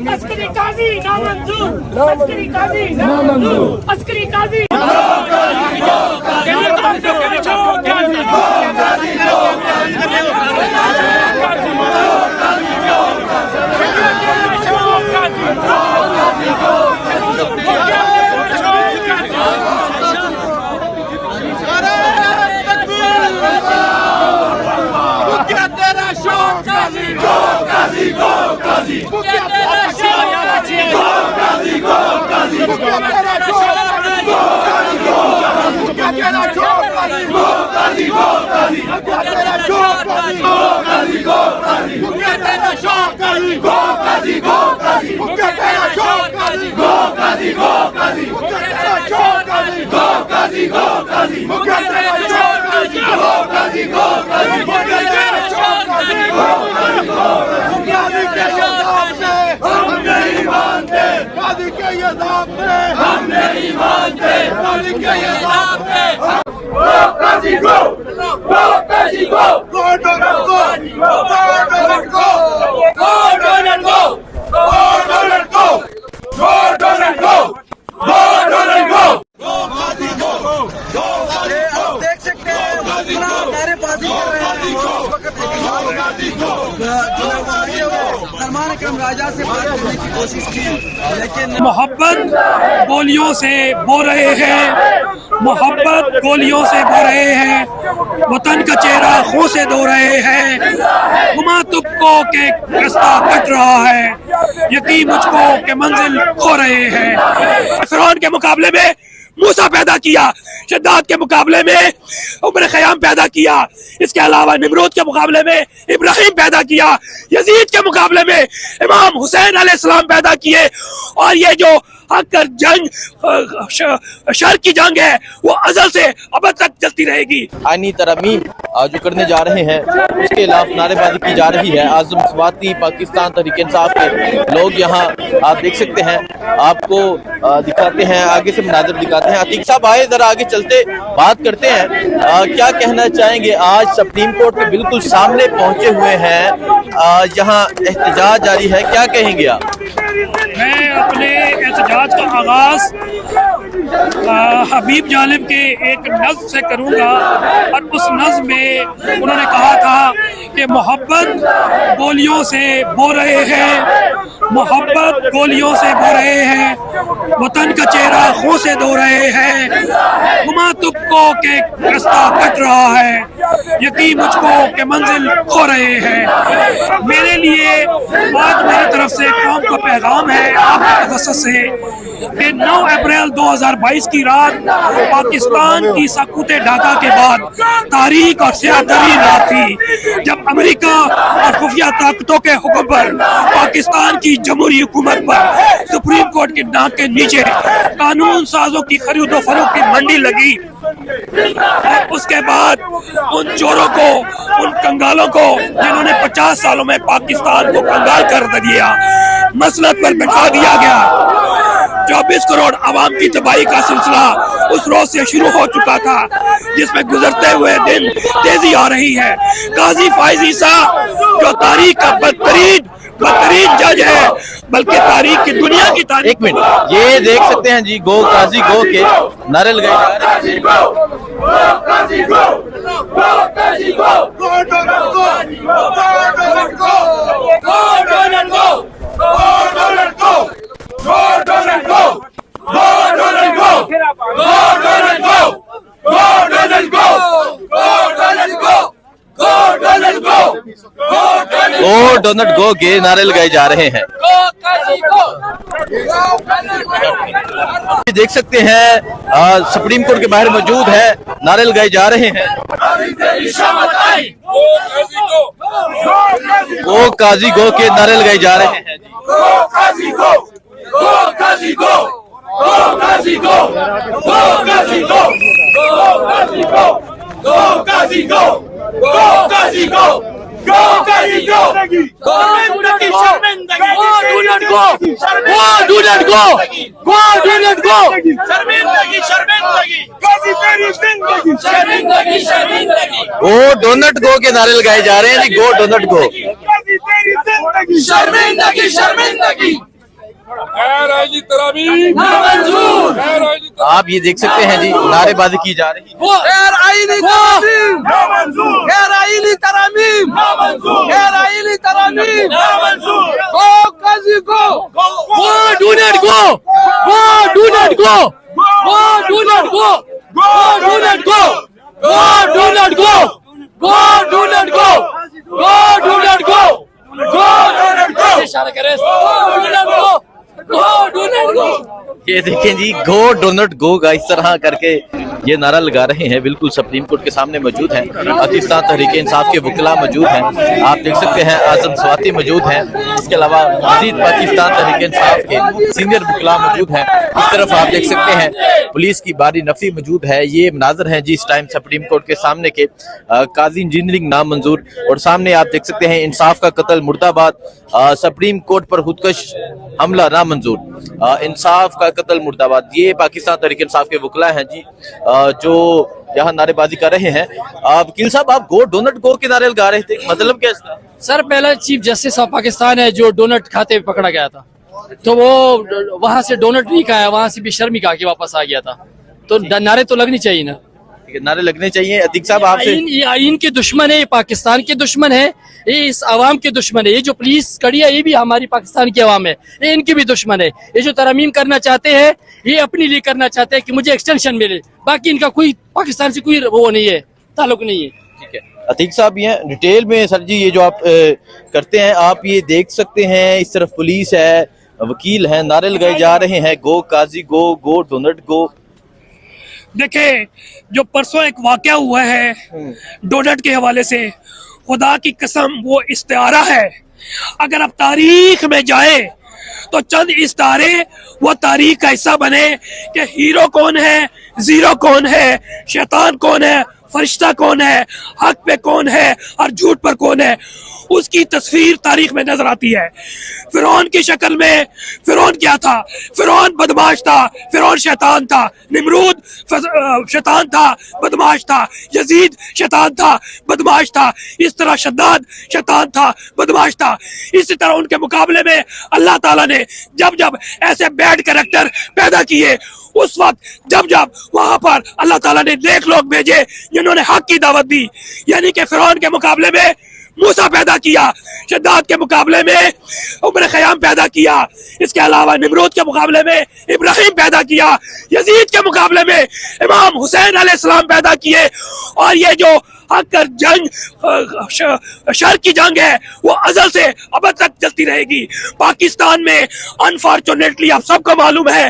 अस्करी काजी नामंजूर, अस्करी काजी नामंजूर, अस्करी काजी राजा से बात करने की कोशिश की, लेकिन मोहब्बत गोलियों से बो रहे हैं, मोहब्बत गोलियों से बो रहे हैं, वतन का चेहरा खून से धो रहे हैं। गुमा तुमको के रास्ता कट रहा है, यकीन मुझको के मंजिल खो रहे हैं। फिरौन के मुकाबले में मूसा पैदा किया, शद्दाद के मुकाबले में उमर खयाम पैदा किया, इसके अलावा निमरूद के मुकाबले में इब्राहिम पैदा किया, यजीद के मुकाबले में इमाम हुसैन अलैहिस्सलाम पैदा किए। और ये जो हक और जंग शर की जंग है वो अज़ल से अब तक चलती रहेगी। आईनी तरमीम जो करने जा रहे हैं उसके खिलाफ नारेबाजी की जा रही है। आज़म स्वाति पाकिस्तान तहरीक इंसाफ के लोग यहाँ आप देख सकते हैं, आपको दिखाते हैं, आगे से मनाज़र दिखाते हैं। अतीक साहब आए जरा आगे चलते बात करते हैं, क्या कहना चाहेंगे? आज सुप्रीम कोर्ट के बिल्कुल सामने पहुंचे हुए हैं, यहाँ एहतजाज जारी है, क्या कहेंगे आप? मैं अपने एहतजाज का आगाज हबीब जालिम के एक नज़्म से करूँगा और उस नज़्म में उन्होंने कहा था कि मोहब्बत गोलियों से बो रहे हैं, मोहब्बत गोलियों से बो रहे हैं, वतन का चेहरा खून से धो रहे हैं। गुमा तुमको के रास्ता कट रहा है, यकीन मुझको के मंजिल खो रहे हैं। मेरे लिए आज मेरी तरफ से कौम को पैगाम है आपके वसत से कि 9 अप्रैल 2022 की रात पाकिस्तान की सकूते ढाका के बाद तारीख और स्याह-तरीन रात थी, जब अमेरिका और खुफिया ताकतों के हुक्म पर पाकिस्तान की जमहूरी हुकूमत पर सुप्रीम कोर्ट के नाक के नीचे कानून साजों की खरीदो फरोख्त की मंडी लगी। और उसके बाद उन चोरों को, उन कंगालों को जिन्होंने 50 सालों में पाकिस्तान को कंगाल कर दिया, मसलत पर बैठा दिया गया। 24 करोड़ आवाम की तबाही का सिलसिला उस रोज से शुरू हो चुका था, जिसमें गुजरते हुए दिन तेजी आ रही है। काजी फाइज ईसा जो तारीख का बदतरीन जज है, बल्कि तारीख की दुनिया की तारीख। एक मिनट, ये देख सकते हैं जी, गो काजी गो के नारे लगाए जा रहे हैं। डोनट गो के नारे लगाए जा रहे हैं। देख सकते हैं सुप्रीम कोर्ट के बाहर मौजूद है, नारे लगाए जा रहे हैं। गो काजी गो के नारे लगाए जा रहे हैं। गो काजी गो, गो काजी गो, गो काजी गो, गो काजी गो, गो काजी गो, गो काजी गो, गो काजी गो, गो काजी गो, शर्मिंदगी शर्मिंदगी, गो do not go, go do not go, go do not गो, शर्मिंदगी शर्मिंदगी, काजी तेरी जिंदगी, शर्मिंदगी शर्मिंदगी, गो डोनट गो के नारे लगाए जा रहे हैं जी। गो डोनट गो, काजी तेरी जिंदगी, शर्मिंदगी शर्मिंदगी, आप ये देख सकते हैं जी, नारेबाजी की जा रही है। गैर आईनी तरामीम नामंजूर, गैर आईनी तरामीम नामंजूर, गैर आईनी तरामीम नामंजूर, go Qazi go, go do not go, go do not go, go do not go, go do not go, go do not go, go do not go, go do not go, go do not go, इशारा करें, go do not go, go do not go. ये देखें जी, गो donut गो का इस तरह करके ये नारा लगा रहे हैं। बिल्कुल सुप्रीम कोर्ट के सामने मौजूद हैं, पाकिस्तान तहरीक इंसाफ के वकीला मौजूद हैं, आप देख सकते हैं आजम स्वाति मौजूद हैं, इसके अलावा मजीद पाकिस्तान तहरीक इंसाफ के सीनियर वकीला मौजूद हैं। इस तरफ आप देख सकते हैं पुलिस की बारी नफी मौजूद है। ये मनाजर हैं जी इस टाइम सुप्रीम कोर्ट के सामने के, काजी इंजीनियरिंग नामंजूर, और सामने आप देख सकते हैं इंसाफ का कत्ल मुर्दाबाद, सुप्रीम कोर्ट पर खुदकश हमला नामंजूर, इंसाफ का कत्ल मुर्दाबाद। ये पाकिस्तान तहरीक इंसाफ के वकीला हैं जी जो यहाँ नारेबाजी कर रहे हैं। वकील साहब, आप गो डोनट गो के नारे लगा रहे थे, मतलब क्या इसका? सर, पहला चीफ जस्टिस ऑफ पाकिस्तान है जो डोनट खाते हुए पकड़ा गया था, तो वो वहां से डोनट नहीं खाया, वहां से बेशर्मी खा के वापस आ गया था। तो नारे तो लगनी चाहिए ना, नारे लगने चाहिए। अतीक साहब, आपसे ये आइन के दुश्मन है, ये पाकिस्तान के दुश्मन है, ये इस आवाम के दुश्मन है। ये जो पुलिस कड़ी है ये भी हमारी पाकिस्तान की आवाम है, ये इनके भी दुश्मन है। ये जो तरमीम करना चाहते हैं ये अपने लिए करना चाहते हैं कि मुझे एक्सटेंशन मिले, बाकी इनका कोई पाकिस्तान से कोई वो नहीं है, ताल्लुक नहीं है। ठीक है, अतीक साहब ये डिटेल में सर जी ये जो आप करते हैं, आप ये देख सकते हैं इस तरफ पुलिस है, वकील है, नारे लगाए जा रहे हैं, गो काजी गो, गो डोनट गो। देखें, जो परसों एक वाकया हुआ है डोनट के हवाले से, खुदा की कसम वो इस्तारा है। अगर आप तारीख में जाए तो चंद इस्तारे वो तारीख का हिस्सा बने कि हीरो कौन है, जीरो कौन है, शैतान कौन है, फरिश्ता कौन है, हक पे कौन है और झूठ पर कौन है, उसकी तस्वीर तारीख में नजर आती है। फिरौन की शक्ल में फिरौन क्या था? फिरौन बदमाश था, फिरौन शैतान था, निमरूद शैतान था, बदमाश था, यजीद शैतान था, बदमाश था, इस तरह शद्दाद शैतान था, बदमाश था। इसी तरह उनके मुकाबले में अल्लाह ताला ने जब जब ऐसे बैड कैरेक्टर पैदा किए, उस वक्त जब जब वहां पर अल्लाह ताला ने नेक लोग भेजे जिन्होंने हक की दावत दी, यानी कि फिरौन के मुकाबले में मूसा पैदा किया, शद्दाद के मुकाबले में उमर खयाम पैदा किया, इसके अलावा निमरूद के मुकाबले में इब्राहिम पैदा किया, यजीद के मुकाबले में इमाम हुसैन अलैहिस्सलाम पैदा किए। और ये जो हक कर जंग, शर की जंग है, वो अजल से अब तक चलती रहेगी। पाकिस्तान में अनफॉर्चुनेटली आप सबको मालूम है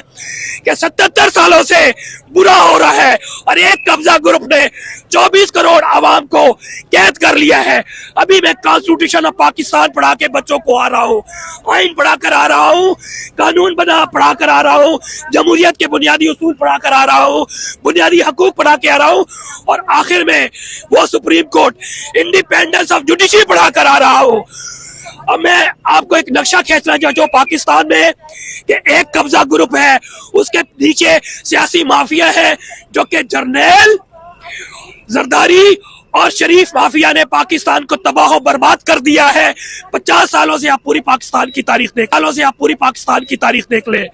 कि 77 सालों से बुरा हो रहा है और एक कब्जा ग्रुप ने 24 करोड़ आवाम को कैद कर लिया है। अभी मैं कॉन्स्टिट्यूशन ऑफ पाकिस्तान पढ़ा के बच्चों को आ रहा हूँ, आइन पढ़ा कर आ रहा हूँ, कानून बना पढ़ा कर आ रहा हूँ, जमहूरियत के बुनियादी उसूल पढ़ा कर आ रहा हूँ, बुनियादी हकूक पढ़ा के आ रहा हूँ, और आखिर में वो supreme court independence of judiciary पढ़ा कर आ रहा हूँ। अब मैं आपको एक नक्शा खींचना चाहता हूँ पाकिस्तान में कि एक कब्जा ग्रुप है, उसके नीचे सियासी माफिया है जो कि जर्नैल, जरदारी और शरीफ माफिया ने पाकिस्तान को तबाह बर्बाद कर दिया है। 50 सालों से आप पूरी पाकिस्तान की तारीख देख ले।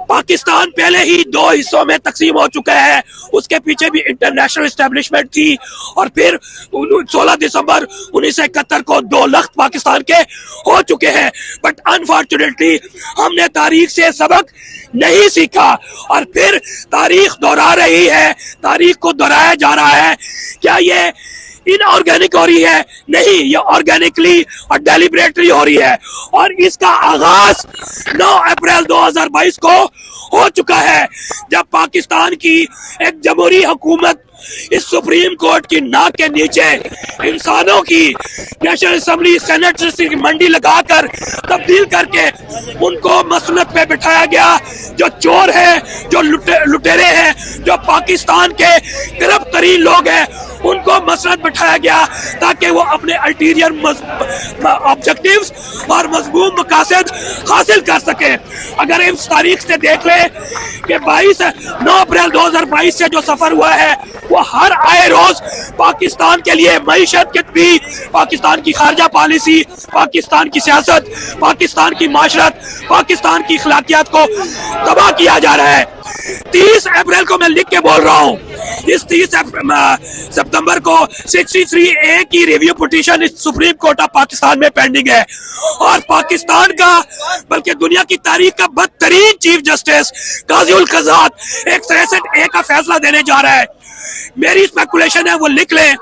पाकिस्तान पहले ही 2 हिस्सों में तकसीम हो चुका है, उसके पीछे भी इंटरनेशनल एस्टेब्लिशमेंट थी, और फिर 16 दिसंबर 1971 को 2 लख्त पाकिस्तान के हो चुके हैं। बट अनफॉर्चुनेटली हमने तारीख से सबक नहीं सीखा और फिर तारीख दोहरा रही है, तारीख को दोहराया जा रहा है। क्या ये इनऑर्गेनिक हो रही है, नहीं, ये ऑर्गेनिकली और डेलिब्रेटली हो रही है। और इसका आगाज 9 अप्रैल 2022 को हो चुका है, जब पाकिस्तान की एक जमहूरी हुकूमत इस सुप्रीम कोर्ट की नाक के नीचे इंसानों की नेशनल असेंबली सेनेट की मंडी लगाकर तब्दील करके उनको मसनद पे बिठाया गया। जो चोर है, जो लुटेरे हैं, जो पाकिस्तान के गिरफ्त तरीन लोग हैं, उनको मसनद बिठाया गया ताकि वो अपने अल्टीरियर ऑब्जेक्टिव्स और मजबूत मकासद हासिल कर सके। अगर इस तारीख से देख ले कि 9 अप्रैल 2022 से जो सफर हुआ है वो हर आए रोज पाकिस्तान के लिए मईशत के भी, पाकिस्तान की खारजा पॉलिसी, पाकिस्तान की सियासत, पाकिस्तान की माशरत, पाकिस्तान की अखलाकियात को तबाह किया जा रहा है। 30 अप्रैल को मैं लिख के बोल रहा हूँ, इस 30 सितंबर को 63A की रिव्यू पिटीशन इस सुप्रीम कोर्ट ऑफ पाकिस्तान में पेंडिंग है। और पाकिस्तान का बल्कि दुनिया की तारीख का बदतरीन चीफ जस्टिस काजी उल कज़ात एक 63A का फैसला देने जा रहा है। मेरी स्पेकुलेशन है, वो लिख लें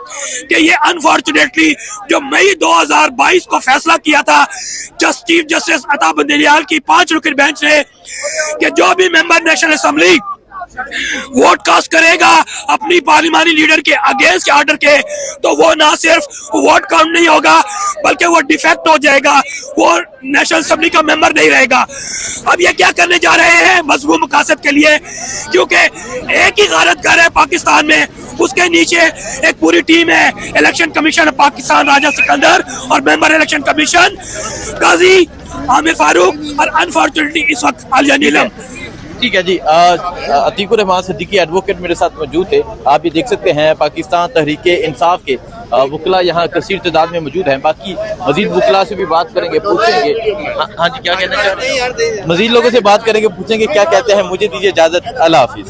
कि ये अनफॉर्चुनेटली जो मई 2022 को फैसला किया था चीफ जस्टिस अता बंदयाल की 5 रुकनी बेंच ने कि जो भी member national assembly vote cast करेगा अपनी पार्लिमानी लीडर के अगेंस्ट ऑर्डर के, तो वो ना सिर्फ वोट काउंट नहीं होगा बल्कि वो डिफेक्ट हो जाएगा, वो नेशनल असेंबली का मेंबर नहीं रहेगा। अब ये क्या करने जा रहे हैं मजबूत मकासद के लिए, क्योंकि एक ही गारतगर है पाकिस्तान में, उसके नीचे एक पूरी टीम है, इलेक्शन कमीशन ऑफ पाकिस्तान राजा सिकंदर और मेंबर इलेक्शन कमीशन काजी आमिर फारूक और अनफॉर्चुनेटली इस वक्त आलिया नीलम। ठीक है जी, अतीकुर रहमान सिद्दीकी एडवोकेट मेरे साथ मौजूद थे। आप ये देख सकते हैं पाकिस्तान तहरीके इंसाफ के वकला यहाँ कसीर तादाद में मौजूद हैं। बाकी मजीद वकला से भी बात करेंगे, पूछेंगे। हाँ जी, क्या कहना चाह रहे हैं? मजीद लोगों से बात करेंगे, पूछेंगे क्या कहते हैं। मुझे दीजिए इजाजत, अल्लाह हाफिज।